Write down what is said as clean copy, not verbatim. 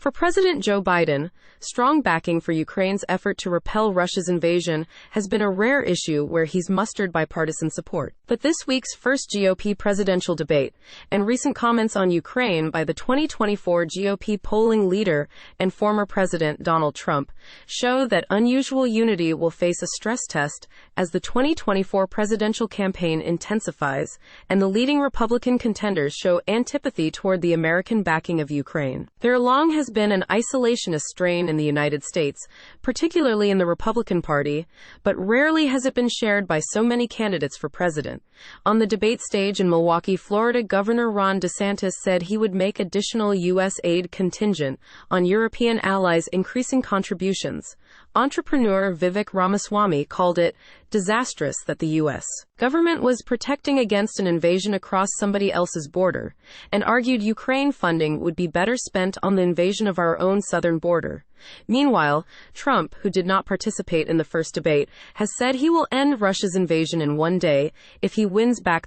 For President Joe Biden, strong backing for Ukraine's effort to repel Russia's invasion has been a rare issue where he's mustered bipartisan support. But this week's first GOP presidential debate and recent comments on Ukraine by the 2024 GOP polling leader and former President Donald Trump show that unusual unity will face a stress test as the 2024 presidential campaign intensifies and the leading Republican contenders show antipathy toward the American backing of Ukraine. There long has been an isolationist strain in the United States, particularly in the Republican Party, but rarely has it been shared by so many candidates for president. On the debate stage in Milwaukee, Florida, Governor Ron DeSantis said he would make additional U.S. aid contingent on European allies' increasing contributions. Entrepreneur Vivek Ramaswamy called it disastrous that the U.S. government was protecting against an invasion across somebody else's border, and argued Ukraine funding would be better spent on the invasion of our own southern border. Meanwhile, Trump, who did not participate in the first debate, has said he will end Russia's invasion in one day if he wins back